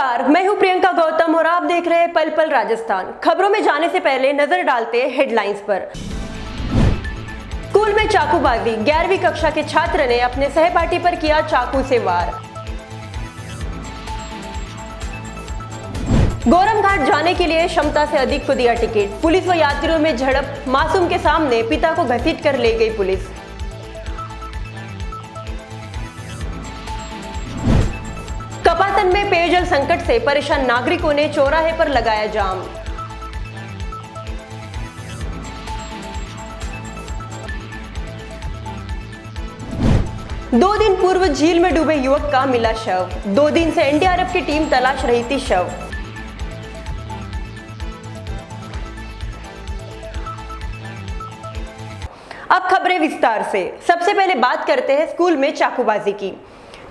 नमस्कार, मैं हूं प्रियंका गौतम और आप देख रहे हैं पल पल राजस्थान। खबरों में जाने से पहले नजर डालते हैं हेडलाइंस पर। स्कूल में चाकूबाजी, 11वीं कक्षा के छात्र ने अपने सहपाठी पर किया चाकू से वार। गोरम घाट जाने के लिए क्षमता से अधिक को दिया टिकट, पुलिस व यात्रियों में झड़प, मासूम के सामने पिता को घसीट कर ले गई पुलिस। कपासन में पेयजल संकट से परेशान नागरिकों ने चौराहे पर लगाया जाम। दो दिन पूर्व झील में डूबे युवक का मिला शव, 2 दिन से एनडीआरएफ की टीम तलाश रही थी शव। अब खबरें विस्तार से। सबसे पहले बात करते हैं स्कूल में चाकूबाजी की।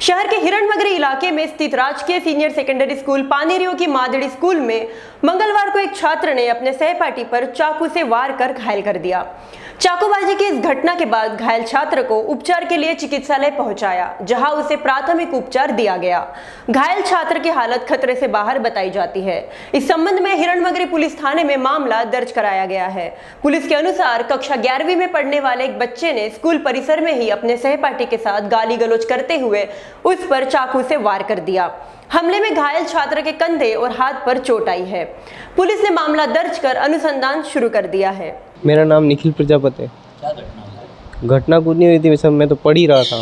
शहर के हिरणमगरी इलाके में स्थित राजकीय सीनियर सेकेंडरी स्कूल पानेरियों की मादड़ी स्कूल में मंगलवार को एक छात्र ने अपने सहपाठी पर चाकू से वार कर घायल कर दिया। चाकूबाजी की इस घटना के बाद घायल छात्र को उपचार के लिए चिकित्सालय पहुंचाया, जहां उसे प्राथमिक उपचार दिया गया। घायल छात्र की हालत खतरे से बाहर बताई जाती है। इस संबंध में हिरणमगरी पुलिस थाने में मामला दर्ज कराया गया है। पुलिस के अनुसार कक्षा 11वीं में पढ़ने वाले एक बच्चे ने स्कूल परिसर में ही अपने सहपाठी के साथ गाली गलौज करते हुए उस पर चाकू से वार कर दिया। हमले में घायल छात्र के कंधे और हाथ पर चोट आई है। पुलिस ने मामला दर्ज कर अनुसंधान शुरू कर दिया है। मेरा नाम निखिल प्रजापति है। क्या घटना हुई? घटना कुछ नहीं हुई थी, सब मैं तो पढ़ ही रहा था।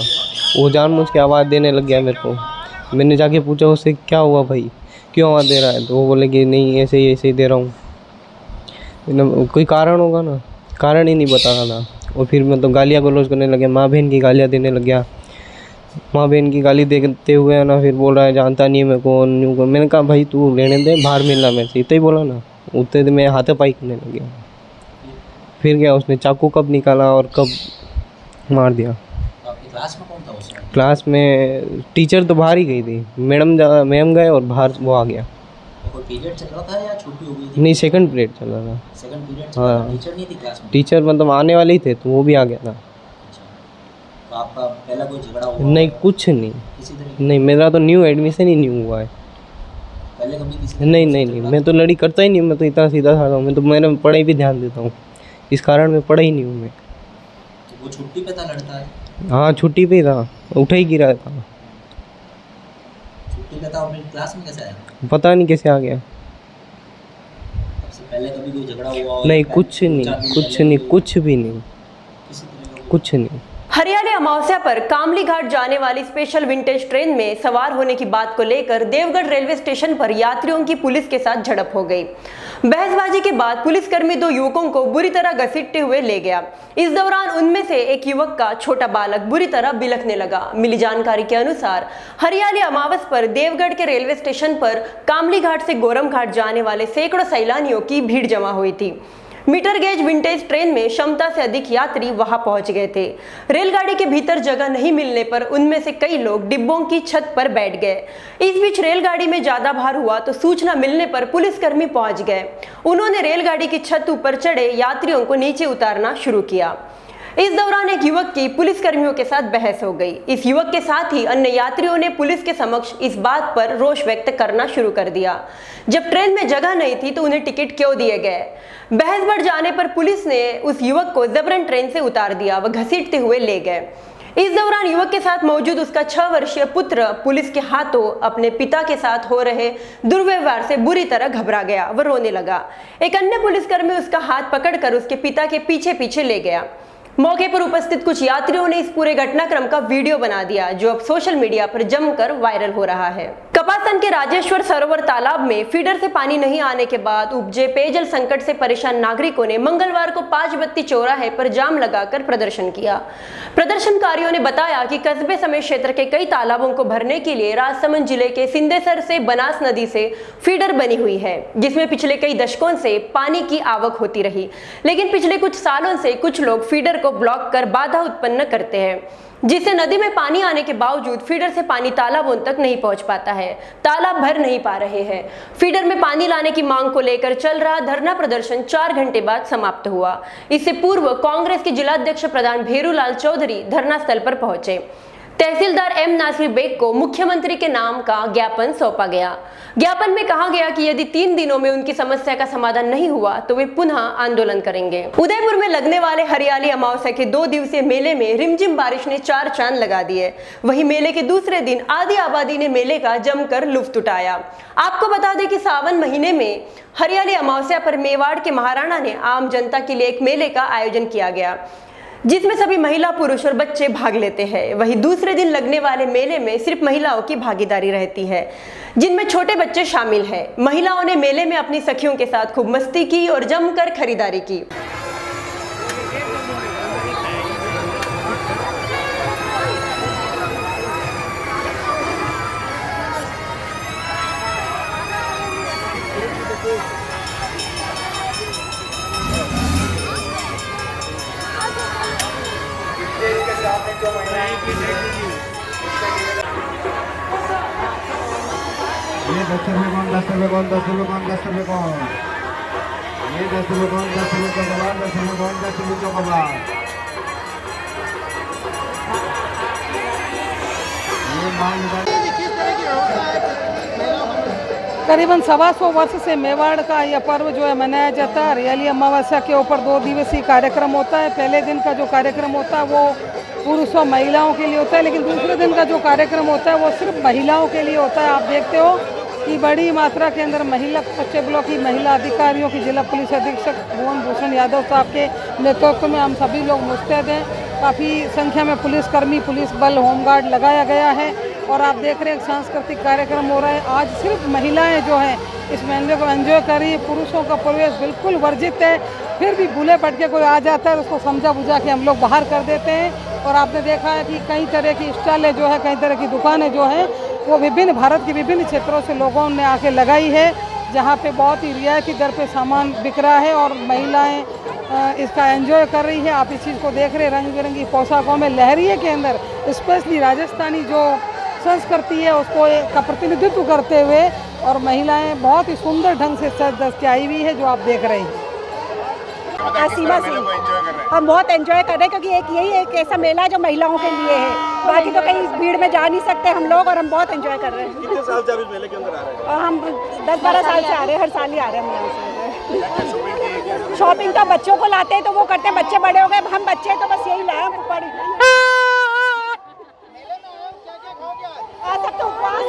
वो जानबूझ के आवाज़ देने लग गया मेरे को। मैंने जाके पूछा उससे, क्या हुआ भाई, क्यों आवाज़ दे रहा है? तो वो बोले कि नहीं ऐसे ही दे रहा हूँ। कोई कारण होगा ना, कारण ही नहीं बता रहा था। और फिर मैं तो गालियाँ गलौज करने लगे, माँ बहन की गालियाँ देने लग गया। माँ बहन की गाली देते हुए ना फिर बोल रहा है जानता नहीं है मैं कौन हूँ। मैंने कहा भाई तू लेने दे, बाहर मिलना मेरे से, इतना ही बोला ना। उतने दिन मैं हाथापाई करने लग गया। फिर क्या उसने चाकू कब निकाला और कब मार दिया। आपकी क्लास में कौन था उस वक्त? क्लास में टीचर तो बाहर ही गई थी, मैम गए और बाहर वो आ गया। तो कोई पीरियड चल रहा था या छुट्टी हो गई थी? नहीं, सेकंड पीरियड चल रहा था। सेकंड पीरियड चल रहा था। हाँ। टीचर नहीं थी क्लास में? टीचर मतलब आने वाले ही थे तो वो भी आ गया था। अच्छा, तो आपका पहला कोई झगड़ा हुआ? नहीं, कुछ नहीं। किसी तरह नहीं, मेरा तो न्यू एडमिशन ही नहीं हुआ है। पहले कभी किसी नहीं, मैं तो लड़ी करता ही नहीं। मैं तो इतना सीधा साधा हूँ। मैंने पढ़ाई भी ध्यान देता हूँ, इस कारण मैं पढ़ा ही नहीं हूँ मैं। तो वो छुट्टी पे था लड़का है? हाँ, छुट्टी पे ही था, उठा ही गिरा था। छुट्टी पे था और फिर क्लास में कैसे आया? पता नहीं कैसे आ गया। सबसे पहले कभी कोई झगड़ा हुआ? नहीं, कुछ नहीं, कुछ भी नहीं, किसी तरह का कुछ नहीं। हरियाली अमावस्या पर कामली घाट जाने वाली स्पेशल विंटेज ट्रेन में सवार होने की बात को लेकर देवगढ़ रेलवे स्टेशन पर यात्रियों की पुलिस के साथ झड़प हो गई। बहसबाजी के बाद पुलिसकर्मी 2 युवकों को बुरी तरह घसीटते हुए ले गया। इस दौरान उनमें से एक युवक का छोटा बालक बुरी तरह बिलखने लगा। मिली जानकारी के अनुसार हरियाली अमावस पर देवगढ़ के रेलवे स्टेशन पर कामली घाट से गोरम घाट जाने वाले सैकड़ों सैलानियों की भीड़ जमा हुई थी। मीटर गेज विंटेज ट्रेन में क्षमता से अधिक यात्री वहां पहुंच गए थे। रेलगाड़ी के भीतर जगह नहीं मिलने पर उनमें से कई लोग डिब्बों की छत पर बैठ गए। इस बीच रेलगाड़ी में ज्यादा भार हुआ तो सूचना मिलने पर पुलिसकर्मी पहुंच गए। उन्होंने रेलगाड़ी की छत ऊपर चढ़े यात्रियों को नीचे उतारना शुरू किया। इस दौरान एक युवक की पुलिसकर्मियों के साथ बहस हो गई। इस युवक के साथ ही अन्य यात्रियों ने पुलिस के समक्ष इस बात पर रोष व्यक्त करना शुरू कर दिया, जब ट्रेन में जगह नहीं थी तो उन्हें टिकट क्यों दिए गए। बहस बढ़ जाने पर पुलिस ने उस युवक को जबरन ट्रेन से उतार दिया व घसीटते हुए ले गए। इस दौरान युवक के साथ मौजूद उसका 6 वर्षीय पुत्र पुलिस के हाथों अपने पिता के साथ हो रहे दुर्व्यवहार से बुरी तरह घबरा गया व रोने लगा। एक अन्य पुलिसकर्मी उसका हाथ पकड़कर उसके पिता के पीछे पीछे ले गया। मौके पर उपस्थित कुछ यात्रियों ने इस पूरे घटनाक्रम का वीडियो बना दिया, जो अब सोशल मीडिया पर जमकर वायरल हो रहा है। कपासन के राजेश्वर सरोवर तालाब में फीडर से पानी नहीं आने के बाद उपजे पेयजल संकट से परेशान नागरिकों ने मंगलवार को 5 बत्ती चौराहे पर जाम लगाकर प्रदर्शन किया। प्रदर्शनकारियों ने बताया कि कस्बे समेत क्षेत्र के कई तालाबों को भरने के लिए राजसमंद जिले के सिंदेसर से बनास नदी से फीडर बनी हुई है, जिसमें पिछले कई दशकों से पानी की आवक होती रही। लेकिन पिछले कुछ सालों से कुछ लोग फीडर को ब्लॉक कर बाधा उत्पन्न करते हैं, जिससे नदी में पानी आने के बावजूद फीडर से पानी तालाबों तक नहीं पहुंच पाता है। तालाब भर नहीं पा रहे हैं। फीडर में पानी लाने की मांग को लेकर चल रहा धरना प्रदर्शन 4 घंटे बाद समाप्त हुआ। इससे पूर्व कांग्रेस के जिलाध्यक्ष प्रधान भेरूलाल चौधरी धरना स्थल पर पहुंचे। तहसीलदार एम नासिर बेग को मुख्यमंत्री के नाम का ज्ञापन सौंपा गया। ज्ञापन में कहा गया कि यदि 3 दिनों में उनकी समस्या का समाधान नहीं हुआ तो वे पुनः आंदोलन करेंगे। उदयपुर में लगने वाले हरियाली अमावस्या के 2 दिवसीय मेले में रिमझिम बारिश ने 4 चांद लगा दिए। वहीं मेले के दूसरे दिन आधी आबादी ने मेले का जमकर लुत्फ उठाया। आपको बता दें कि सावन महीने में हरियाली अमावस्या पर मेवाड़ के महाराणा ने आम जनता के लिए एक मेले का आयोजन किया गया, जिसमें सभी महिला, पुरुष और बच्चे भाग लेते हैं। वहीं दूसरे दिन लगने वाले मेले में सिर्फ महिलाओं की भागीदारी रहती है, जिनमें छोटे बच्चे शामिल हैं। महिलाओं ने मेले में अपनी सखियों के साथ खूब मस्ती की और जमकर खरीदारी की। ये 10 रुपये कौन, 10 रुपये कौन, 10 रुपये कौन, 10 रुपये कौन, ये 10 रुपये कौन, 10 रुपये चौकबार, 10 रुपये कौन, 10 रुपये चौकबार, ये माल निकाल। करीबन 125 वर्ष से मेवाड़ का यह पर्व जो है मनाया जाता है। हरियाली अमावस्या के ऊपर 2 दिवसीय कार्यक्रम होता है। पहले दिन का जो कार्यक्रम होता है वो पुरुष और महिलाओं के लिए होता है, लेकिन दूसरे दिन का जो कार्यक्रम होता है वो सिर्फ महिलाओं के लिए होता है। आप देखते हो कि बड़ी मात्रा के अंदर महिला पश्चिम ब्लॉक की महिला अधिकारियों की जिला पुलिस अधीक्षक भुवन भूषण यादव साहब के नेतृत्व में हम सभी लोग मुस्तैद हैं। काफ़ी संख्या में पुलिसकर्मी, पुलिस बल, होमगार्ड लगाया गया है और आप देख रहे हैं सांस्कृतिक कार्यक्रम हो रहा है। आज सिर्फ महिलाएं जो हैं इस मेले को एंजॉय कर रही है। पुरुषों का प्रवेश बिल्कुल वर्जित है, फिर भी भूले पटके कोई आ जाता है उसको समझा बुझा के हम लोग बाहर कर देते हैं। और आपने देखा है कि कई तरह की स्टॉलें जो है, कई तरह की दुकानें जो हैं वो विभिन्न भारत के विभिन्न क्षेत्रों से लोगों ने आके लगाई है, जहाँ पे बहुत ही रियायती दर पे सामान बिक रहा है और महिलाएं इसका एंजॉय कर रही है। आप इस चीज़ को देख रहे हैं, रंग बिरंगी पोशाकों में लहरिये के अंदर स्पेशली राजस्थानी जो संस्कृति है उसको का प्रतिनिधित्व करते हुए और महिलाएं बहुत ही सुंदर ढंग से सज धज के आई हुई है, जो आप देख रहे हैं। सीमा सिंह, हम बहुत एंजॉय कर रहे हैं क्योंकि यही एक ऐसा मेला है जो महिलाओं के लिए है। बाकी तो कहीं भीड़ में जा नहीं सकते हम लोग, और हम बहुत एंजॉय कर रहे हैं। कितने साल से आप इस मेले के अंदर आ रहे हैं? और हम 10-12 साल से आ रहे हैं, हर साल ही आ रहे हैं हम यहाँ से। शॉपिंग तो बच्चों को लाते हैं तो वो करते हैं, बच्चे बड़े हो गए, हम बच्चे हैं तो बस यही लाए हैं।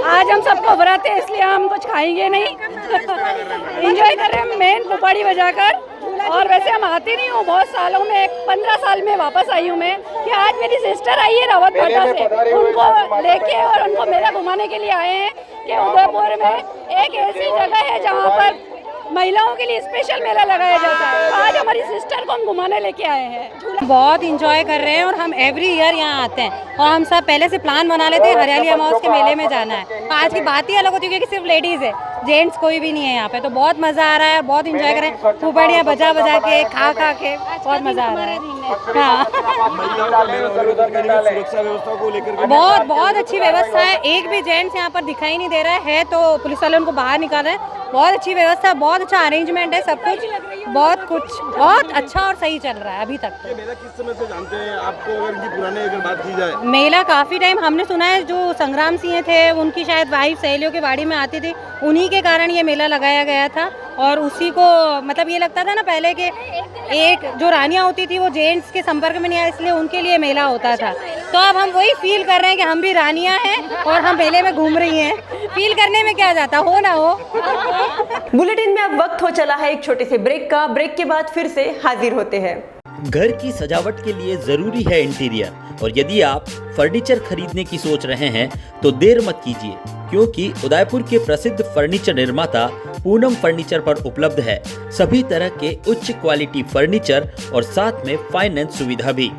आज हम सबको व्रत है इसलिए हम कुछ खाएंगे नहीं, एंजॉय कर रहे हैं मेन पुपाड़ी बजाकर। और वैसे हम आती नहीं हूँ बहुत सालों में, 15 साल में वापस आई हूँ मैं, कि आज मेरी सिस्टर आई है रावत भाटा से, उनको लेके और उनको मेला घुमाने के लिए आए हैं कि उदयपुर में एक ऐसी जगह है जहाँ पर महिलाओं के लिए स्पेशल मेला लगाया जाता है। आज हमारी सिस्टर को हम घुमाने लेके आए हैं। बहुत इंजॉय कर रहे हैं और हम एवरी ईयर यहाँ आते हैं और हम सब पहले से प्लान बना लेते हैं हरियाली अमावस्या के मेले में जाना है। आज की बात ही अलग होती है क्योंकि सिर्फ लेडीज़ है, जेंट्स कोई भी नहीं है यहाँ पे, तो बहुत मज़ा आ रहा है और बहुत इंजॉय कर रहे हैं। पुपड़ियाँ बजा बजा के, खा खा के बहुत मज़ा आ रहा है। हाँ, बहुत बहुत अच्छी व्यवस्था है। एक भी जेंट्स यहाँ पर दिखाई नहीं दे रहा है तो पुलिस वाले उनको बाहर निकाल रहे हैं। बहुत अच्छी व्यवस्था, बहुत अच्छा अरेंजमेंट है, सब कुछ बहुत अच्छा और सही चल रहा है अभी तक। ये मेला किस समय से जानते हैं आपको, अगर इनकी पुराने अगर बात की जाए? मेला काफ़ी टाइम हमने सुना है, जो संग्राम सिंह थे उनकी शायद वाइफ सहेलियों के बाड़ी में आती थी, उन्हीं के कारण ये मेला लगाया गया था। और उसी को मतलब ये लगता था ना पहले के एक जो रानियाँ होती थी वो जेंट्स के संपर्क में नहीं आया, इसलिए उनके लिए मेला होता था। तो अब हम वही फील कर रहे हैं कि हम भी रानियाँ हैं और हम मेले में घूम रही हैं। फील करने में क्या जाता, हो ना हो। बुलेटिन में अब वक्त हो चला है एक छोटे से ब्रेक का। ब्रेक के बाद फिर से हाजिर होते हैं। घर की सजावट के लिए जरूरी है इंटीरियर, और यदि आप फर्नीचर खरीदने की सोच रहे हैं तो देर मत कीजिए, क्योंकि उदयपुर के प्रसिद्ध फर्नीचर निर्माता पूनम फर्नीचर पर उपलब्ध है सभी तरह के उच्च क्वालिटी फर्नीचर और साथ में फाइनेंस सुविधा भी।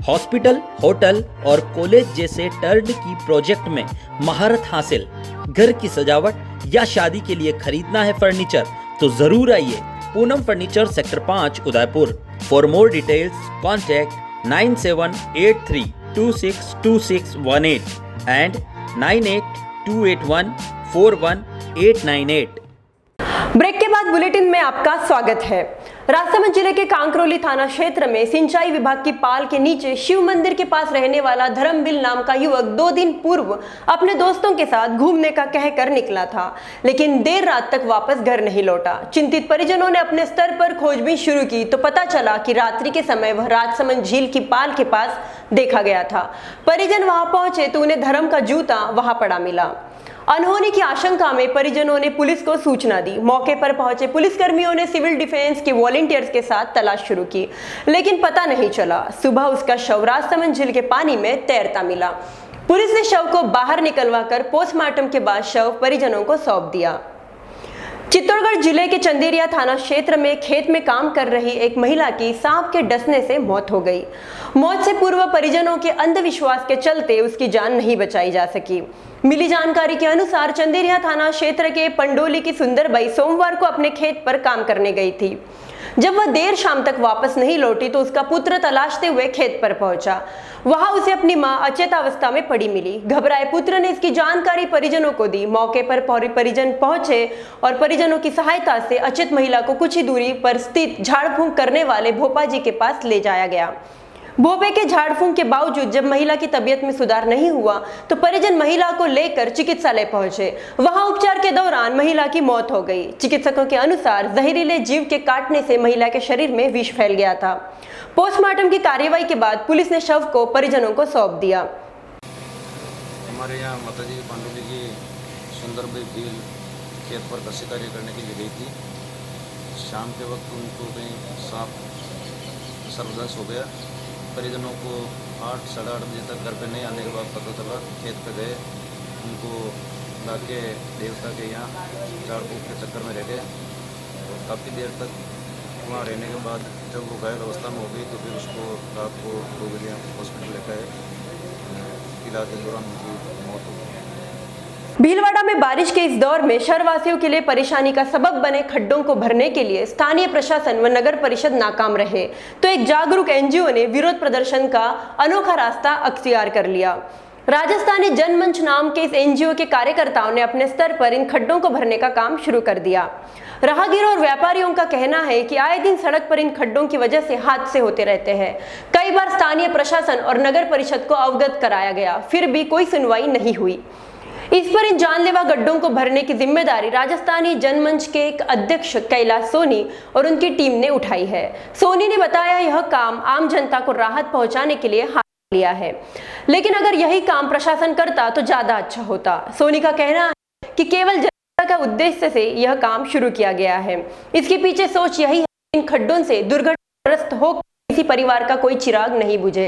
हॉस्पिटल, होटल और कॉलेज जैसे टर्नकी प्रोजेक्ट में महारत हासिल। घर की सजावट या शादी के लिए खरीदना है फर्नीचर तो जरूर आइए Poonam furniture, sector 5, Udaipur. For more details contact 9783262618 and 9828141898। Break के बाद बुलेटिन में आपका स्वागत है। राजसमंद जिले के कांकरोली थाना क्षेत्र में सिंचाई विभाग की पाल के नीचे शिव मंदिर के पास रहने वाला धर्मबिल नाम का युवक 2 दिन पूर्व अपने दोस्तों के साथ घूमने का कहकर निकला था, लेकिन देर रात तक वापस घर नहीं लौटा। चिंतित परिजनों ने अपने स्तर पर खोजबीन शुरू की तो पता चला कि रात्रि के समय वह राजसमंद झील की पाल के पास देखा गया था। परिजन वहां पहुंचे तो उन्हें धर्म का जूता वहां पड़ा मिला। अनहोनी की आशंका में परिजनों ने पुलिस को सूचना दी। मौके पर पहुंचे पुलिसकर्मियों ने सिविल डिफेंस के वॉलंटियर्स के साथ तलाश शुरू की, लेकिन पता नहीं चला। सुबह उसका शव राजसमंद झील के पानी में तैरता मिला। पुलिस ने शव को बाहर निकलवाकर पोस्टमार्टम के बाद शव परिजनों को सौंप दिया। चित्तौड़गढ़ जिले के चंदेरिया थाना क्षेत्र में खेत में काम कर रही एक महिला की सांप के डसने से मौत हो गई। मौत से पूर्व परिजनों के अंधविश्वास के चलते उसकी जान नहीं बचाई जा सकी। मिली जानकारी के अनुसार चंदेरिया थाना क्षेत्र के पंडोली की सुंदरबाई सोमवार को अपने खेत पर काम करने गई थी। जब वह देर शाम तक वापस नहीं लौटी तो उसका पुत्र तलाशते हुए खेत पर पहुंचा। वहां उसे अपनी मां अचेतावस्था में पड़ी मिली। घबराए पुत्र ने इसकी जानकारी परिजनों को दी। मौके पर परिजन पहुंचे और परिजनों की सहायता से अचेत महिला को कुछ ही दूरी पर स्थित झाड़ फूंक करने वाले भोपा जी के पास ले जाया गया। भोपे के झाड़ फूंक के बावजूद जब महिला की तबीयत में सुधार नहीं हुआ तो परिजन महिला को लेकर चिकित्सालय पहुंचे। वहां उपचार के दौरान महिला की मौत हो गई। चिकित्सकों के अनुसार जहरीले जीव के काटने से महिला के शरीर में विष फैल गया था। पोस्टमार्टम की कार्यवाही के बाद पुलिस ने शव को परिजनों को सौंप दिया। हमारे यहाँ माता जी पांडुली की सुंदरबाई भील खेत पर कृषि कार्य करने के लिए गई थी। शाम के वक्त उनको कहीं सांप सर्वदंश हो गया। परिजनों को 8 साढ़े 8 बजे तक घर पे नहीं आने के बाद पता चला। खेत पे गए, उनको लाके देवता के यहाँ झाड़ फूंक के चक्कर में रह गए और काफ़ी देर तक वहाँ रहने के बाद जब वो घायल अवस्था में हो गई तो फिर उसको रात को 2 बजे हॉस्पिटल लेकर आए। इलाज के दौरान उनकी मौत हो गई। भीलवाड़ा में बारिश के इस दौर में शहरवासियों के लिए परेशानी का सबब बने खड्डों को भरने के लिए स्थानीय प्रशासन व नगर परिषद नाकाम रहे तो एक जागरूक एनजीओ ने विरोध प्रदर्शन का अनोखा रास्ता अख्तियार कर लिया। राजस्थानी जनमंच नाम के इस एनजीओ के कार्यकर्ताओं ने अपने स्तर पर इन खड्डों को भरने का काम शुरू कर दिया। राहगीरों और व्यापारियों का कहना है कि आए दिन सड़क पर इन खड्डों की वजह से हादसे होते रहते हैं। कई बार स्थानीय प्रशासन और नगर परिषद को अवगत कराया गया, फिर भी कोई सुनवाई नहीं हुई। इस पर इन जानलेवा गड्ढों को भरने की जिम्मेदारी राजस्थानी जनमंच के एक अध्यक्ष कैलाश सोनी और उनकी टीम ने उठाई है। सोनी ने बताया यह काम आम जनता को राहत पहुंचाने के लिए हाथ लिया है, लेकिन अगर यही काम प्रशासन करता तो ज्यादा अच्छा होता। सोनी का कहना है कि केवल जनता का उद्देश्य से यह काम शुरू किया गया है। इसके पीछे सोच यही है कि इन खड्डों से दुर्घटनाग्रस्त हो किसी परिवार का कोई चिराग नहीं बुझे।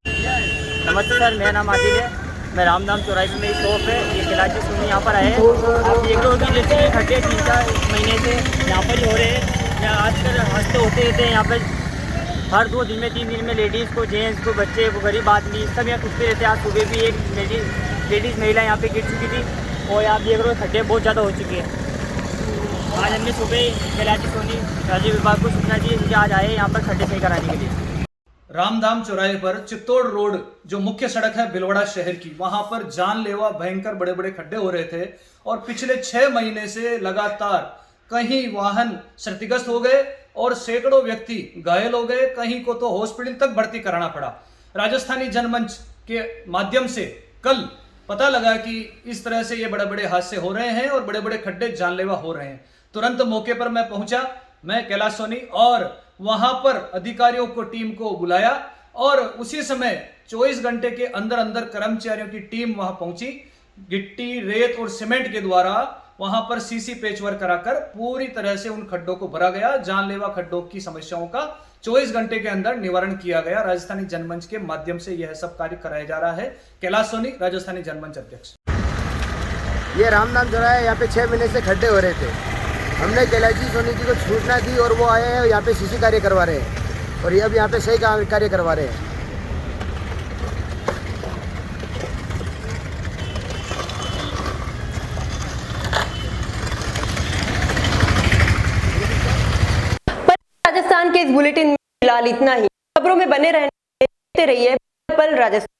नमस्ते सर, मेरा नाम आदिल है। मैं रामधाम चौराहे में मेरी शॉप है। ये कैलाश सोनी यहाँ पर आए। आप देख रहे हो कि जैसे ये खड्डे 3-4 महीने से यहाँ पर ही हो रहे हैं। यहाँ आजकल हंसते होते रहते यहाँ पर हर 2 दिन में 3 दिन में लेडीज़ को, जेंट्स को, बच्चे को, गरीब आदमी सब यहाँ कुछते रहते हैं। आज सुबह भी एक लेडीज़ महिला यहाँ पे गिर चुकी थी और आप देख रहे हो खड्डे बहुत ज़्यादा हो चुके हैं। आज हमने सुबह कैलाश सोनी राज्य विभाग को सूचना दी कि आज आए यहाँ पर खड्डे सही कराने के लिए। रामधाम चौराहे पर चित्तौड़ रोड जो मुख्य सड़क है भीलवाड़ा शहर की, वहां पर जानलेवा भयंकर बड़े बड़े खड्डे हो रहे थे और पिछले 6 महीने से लगातार कहीं वाहन क्षतिग्रस्त हो गए और सैकड़ों व्यक्ति घायल हो गए। कहीं को तो हॉस्पिटल तक भर्ती कराना पड़ा। राजस्थानी जनमंच के माध्यम से कल पता लगा कि इस तरह से ये बड़े बड़े हादसे हो रहे हैं और बड़े बड़े खड्डे जानलेवा हो रहे हैं। तुरंत मौके पर मैं पहुंचा, मैं कैलाश सोनी, और वहां पर अधिकारियों को, टीम को बुलाया और उसी समय 24 घंटे के अंदर अंदर कर्मचारियों की टीम वहां पहुंची। गिट्टी, रेत और सीमेंट के द्वारा वहां पर सीसी पेचवर्क कराकर पूरी तरह से उन खड्डों को भरा गया। जानलेवा खड्डों की समस्याओं का 24 घंटे के अंदर निवारण किया गया। राजस्थानी जनमंच के माध्यम से यह सब कार्य कराया जा रहा है। कैलाश सोनी, राजस्थानी जनमंच अध्यक्ष। ये रामधाम चौराहे यहाँ पे 6 महीने से खड्डे हो रहे थे। हमने कैलाश सोनी जी को सूचना दी और वो आए हैं, यहाँ पे सीसी कार्य करवा रहे हैं और ये अब यहाँ पे सही कार्य करवा रहे हैं। राजस्थान के इस बुलेटिन में फिलहाल इतना ही। खबरों में बने रहने रहिए पल राजस्थान।